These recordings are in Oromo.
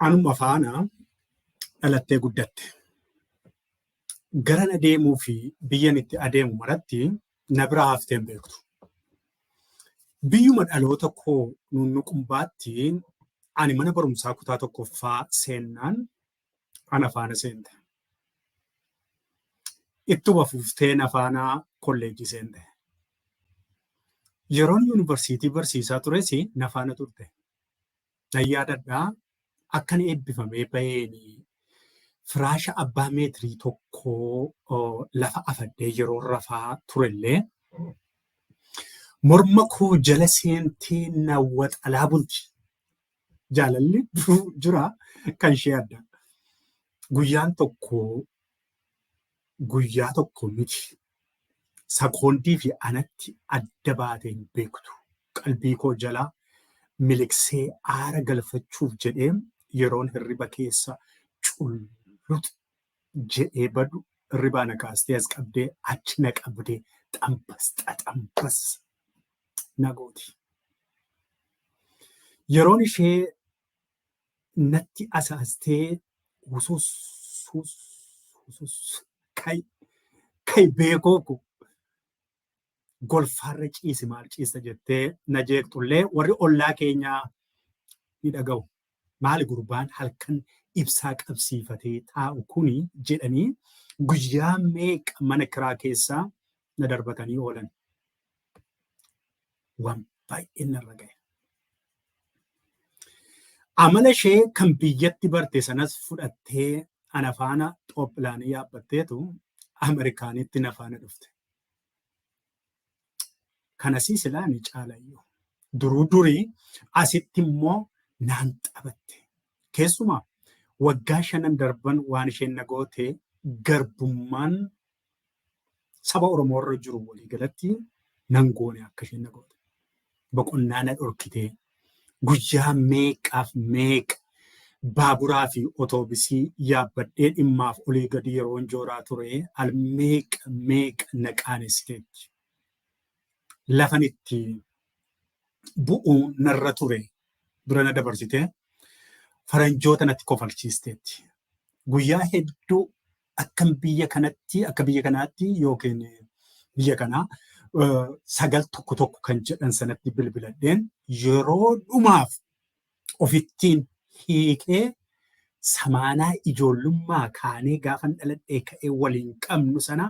anuma faana dhalattee guddatte. Garan adeemuu fi biyyan itti adeemu maratti na biraa hafteen beektu. Biyyuma dhaloota koo nunnuqumbaatti ani mana barumsaa kutaa tokkoffaa seennaan ana faana seente. Ittuma fuuftee na faana kolleejjii seente. Yeroon yuunivarsiitii barsiisaa tures na faana turte. Nan yaadadhaa akkan eebbifamee baheeni firaasha abbaa meetirii tokkoo lafa afadhee yeroo rafaa turellee morma koo jala seentee na waxalaa bulti. Jaalalli jira kan ishee adda. Guyyaa tokko miti. Sekoondii fi anatti adda baatee hin beektu. Qalbii koo jala miliksee aara galfachuuf jedhee yeroon hirriba keessa cullutu jedhee badu hirribaa na kaastee as qabdee achi na qabdee xambas na gooti. Yeroon ishee natti asaastee usus kai beekoo ko golfaarra ciisi maal ciista jettee na jeeqxullee warri ollaa keenyaa ni dhaga'u. Maali gurbaan halkan ibsaa qabsiifatee taa'u kuni jedhanii guyyaa meeqa mana kiraa keessaa na darbatanii oolan. Waan baay'ee narra ga'e. Amala ishee kan biyyatti barte sanas fudhattee ana faana xoophilaanii yaabbatteetu Ameerikaanitti na faana dhufte. Kanasii silaa ni caalayyuu. Durii asitti immoo naan taphatte. Keessumaa waggaa 5 darban waan isheen na goote garbummaan saba Oromoo irra jiru waliigalatti nan goone akka isheen na goote. Boqonnaa na dhorkitee guyyaa meeqaaf meeqa baaburaa fi otoobisii yaabbadhee dhimmaaf olii gadi yeroon jooraa ture al meeqa na qaanessiteetti. Lafan itti bu'uu narra ture dura na dabarsitee faranjoota natti kofalchiisteetti. Guyyaa hedduu akka biyya kanaatti yookiin biyya kanaa 9 kan jedhan sanatti bilbiladheen yeroo dhumaaf ofittiin hiikee samaanaa ijoollummaa kaanee gaafan dhaladhee ka'ee waliin qabnu sana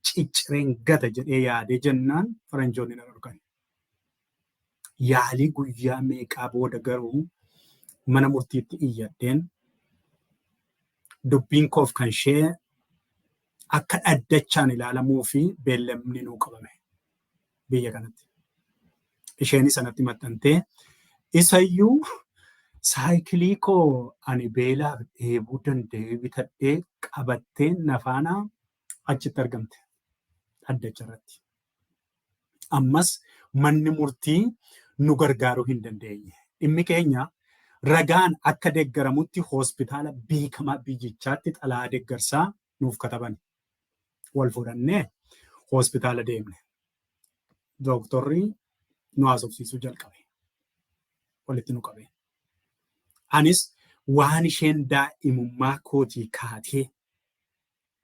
ciccireen gata jedhee yaadee jennaan faranjoonni na dhorkan. Yaalii guyyaa meeqaa booda garuu mana murtiitti iyyadheen dubbiin koof kan ishee akka dhaddachaan ilaalamuu fi beellamni nuu qabame biyya kanatti. Isheen sanatti maxxantee isayyuu saayikilii koo ani beelaaf dheebuu danda'ee bitadhee qabattee na faana achitti argamte dhaddacha irratti. Ammas manni murtii nu gargaaruu hin dandeenye. Dhimmi keenya ragaan akka deeggaramutti hospitaala beekamaa biyyichaatti xalaa deeggarsaa nuuf kataban. Wal fudhannee hospitaala deemne. Dooktorri nu haasofsiisuu jalqabe. Walitti nu qabe. Anis waan isheen daa'imummaa kootii kaatee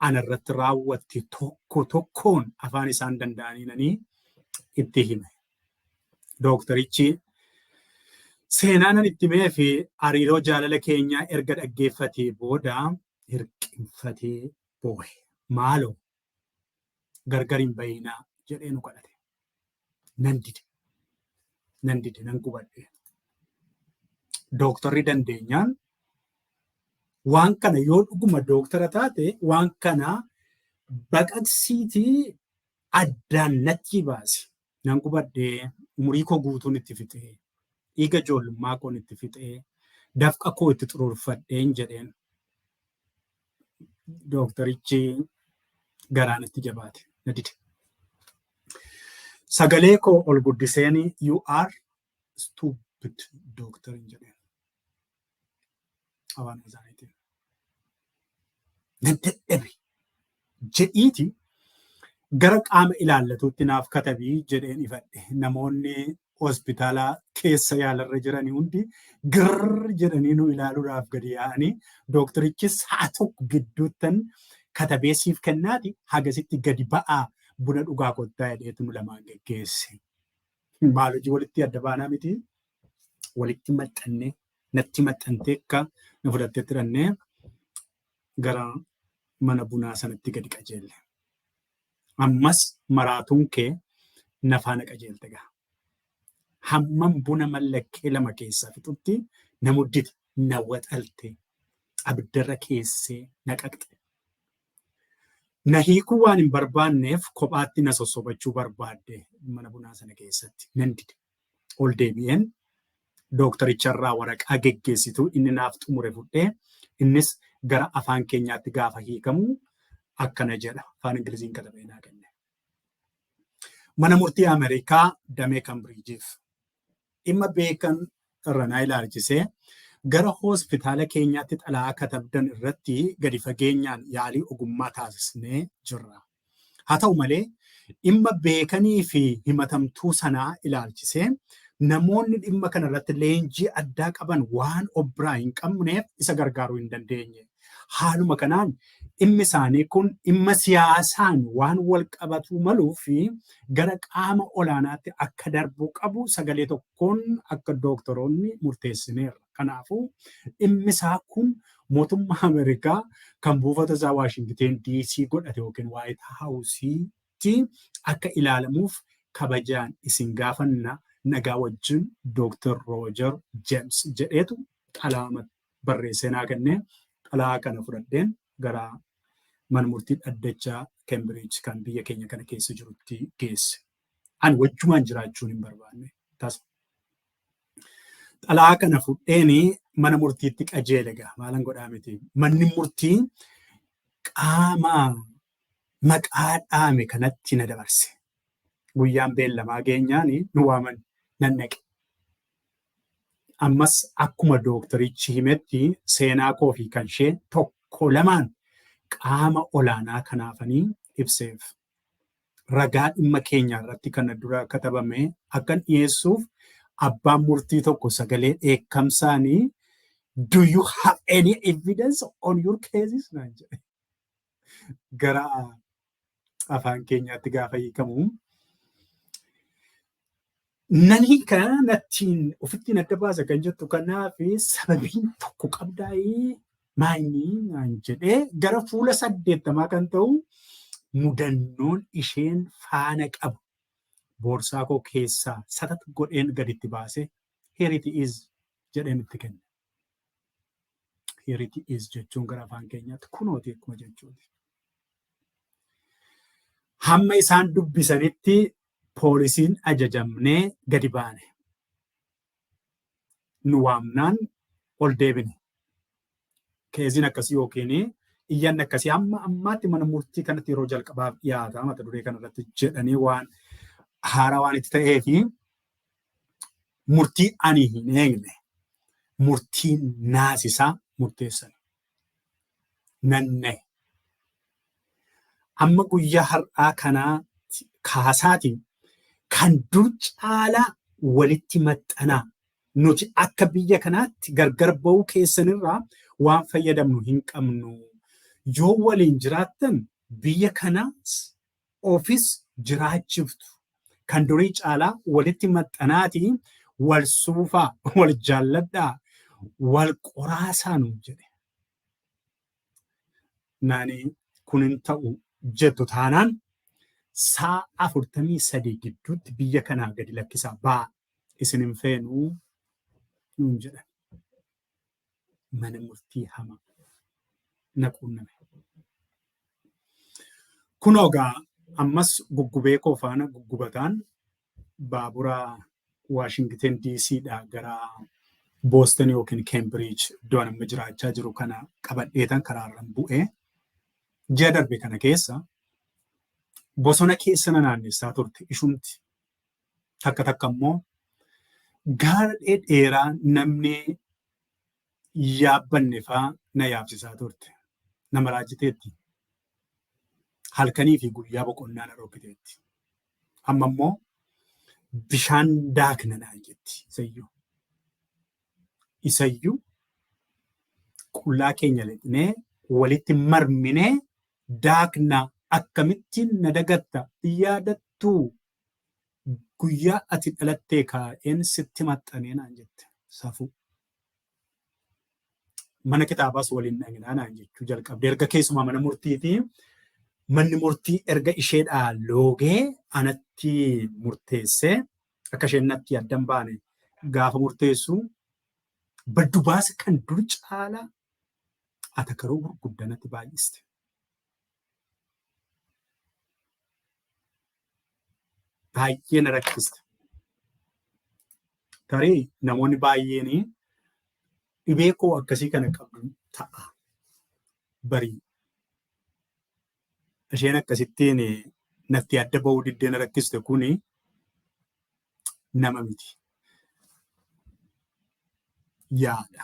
anarratti raawwatte tokkoon afaan isaan danda'aniinanii itti hime. Dooktorichi seenaanan itti himee fi hariiroo jaalala keenyaa erga dhaggeeffatee booda hirqinfatee boo'e. Maaloo gargar hin bayinaa jedhee nu kadhate. Nan dide nan gubadhe. Dooktorri dandeenyaan waan kana yoo dhuguma dooktara taate waan kana baqaqsiitii addaan natti baase. Nan gubadhee umurii koo guutuun itti fixee dhiiga ijoollummaa koon itti fixee dafqa koo itti xuruurfadheen jedheen. Dooktorichi garaan itti jabaate na dide. Sagalee koo ol guddiseen you are stupid doctor jedheen. Awaan isaaniitiin. Nan dadhabe jedhiiti gara qaama ilaallatuutti naaf katabii jedheen ifadhe. Namoonni hospitaalaa keessa yaalarra jiranii hundi girr jedhanii nu ilaaluudhaaf gadi yaa'anii dooktorichis haa tokko gidduuttan katabee siif kennaati hagasitti gadi ba'aa buna dhugaa kottaa jedheetu nu lamaan geggeesse. Maal hojii walitti adda baanaa miti? Walitti maxxannee natti maxxantee akka na fudhattee tirannee gara mana bunaa sanatti gadi qajeelle. Ammas maraatuun kee na faana qajeelte gaha. Hammam buna mallakkee lama keessaa fixutti na muddite, na waxalte, abiddarra keessee na qaqxe. Na hiikuu waan hin barbaanneef kophaatti na sossobachuu barbaadde mana bunaa sana keessatti nan dide. Ol deebi'een dooktoricharraa waraqaa geggeessituu inni naaf xumure fudhee innis gara afaan keenyaatti gaafa hiikamu akkana jedha. Afaan Ingiliziin katabee naa kenne. Mana murtii Ameerikaa damee Kambiriijiif dhimma beekan irra naa ilaalchisee gara hospitaala keenyaatti xalaa katabdan irratti gadi fageenyaan yaalii ogummaa taasisnee jirra. Haa ta'u malee dhimma beekanii fi himatamtuu sanaa ilaalchisee namoonni dhimma kana irratti leenjii addaa qaban waan obbiraa hin qabneef isa gargaaruu hin dandeenye. Haaluma kanaan dhimmi isaanii kun dhimma siyaasaan waan wal qabatuu maluu fi gara qaama olaanaatti akka darbuu qabu sagalee tokkoon akka dooktoroonni murteessineerra. Kanaafuu dhimmi isaa kun mootummaa Ameerikaa kan buufata isaa Waashingiteen DC godhate yookiin Waayit Haawusiitti akka ilaalamuuf kabajaan isin gaafanna nagaa wajjin Dooktar Roojar Jeems jedheetu xalaa barreessee naa kennee xalaa kana fudhadheen gara mana murtii dhaddachaa Keembiriij kan biyya keenya kana keessa jirutti geesse. Ani wajjumaan jiraachuun hin barbaanne. Xalaa kana fudheeni mana murtiitti qajeele gaa maalan godhaa miti. Manni murtii qaama maqaa dhaame kanatti na dabarse. Guyyaan beellamaa geenyaani nu waaman nan dhaqe. Ammas akkuma dooktorichi himetti seenaa koo fi kan ishee tokko lamaan qaama olaanaa kanaafanii ibseef. Ragaa dhimma keenya irratti kana dura katabame akkan dhiyeessuuf abbaan murtii tokko sagalee dheekkamsaanii do you have any evidence on your cases? Naan jedhe. Gara afaan keenyaatti gaafa hiikamu. Nan hiika nattiin ofittiin adda baasa kan jettu kanaaf sababiin tokko qabdaa'ee maayinii naan jedhee gara fuula 80 kan ta'u mudannoon isheen faana qabu boorsaa koo keessaa satata godheen gaditti baase here it is jedheen itti kenne. Here it is jechuun gara afaan keenyaatti kunooti akkuma jechuuti. Hamma isaan dubbisanitti poolisiin ajajamnee gadi baane. Nu waamnaan ol deebine. Keeziin akkasii yookiin iyyan akkasii amma ammaatti mana murtii kanatti yeroo jalqabaaf dhiyaata mata duree kanarratti jedhanii waan haaraa waan itti ta'ee fi murtii ani hin eegne murtii naasisaa murteessan. Nanne amma guyyaa har'aa kanaa kaasaatiin kan dur caalaa walitti maxxanaa nuti akka biyya kanaatti gargar ba'uu keessanirraa waan fayyadamnu hin qabnu. Yoo waliin jiraattan biyya kanaas ofis jiraachiftu. Kan durii caalaa walitti maxxanaatii wal suufaa, wal jaalladhaa, wal qoraasaa nuun jedhe. Naani kun hin ta'u jettu taanaan sa'a 43 gidduutti biyya kanaa gadi lakkisaa baa isin hin feenuu nuun jedhan. Mana murtii hamaa na quunname. Kun ogaa ammas guggubee koo faana guggubataan baabura Waashingiteen DCdhaa gara Booston yookiin Keembiriij iddoo amma jiraachaa jiru kana qabadheetan karaarran bu'ee ji'a darbe kana keessa bosona keessa na naannessaa turte ishumti. Takka takka immoo gaara dheeraa namni yaabbanne faa na yaabsisaa turte. Nama raajiteetti. Halkanii fi guyyaa boqonnaa na dhokkiteetti. Amma immoo bishaan daaknanaa jetti isayyuu. Isayyuu qullaa keenya lixnee walitti marminee daakna akkamittiin na dagatta yaadattuu guyyaa ati dhalattee kaa'een sitti maxxanee naan jette safuu. Mana kitaabaas waliin dhaqnaa naan jechuu jalqabde erga keessumaa mana murtiitii. Manni murtii erga isheedhaa loogee anatti murteessee akka isheen natti addan baane gaafa murteessu baddu baase kan dur caalaa atakaruu gurguddanatti baay'iste. Baay'ee na rakkiste. Tarii namoonni baay'een dhibee koo akkasii kana qabu ta'a barii. Isheen akkasittiin natti adda ba'uu diddee na rakkiste kuni nama miti. Yaada.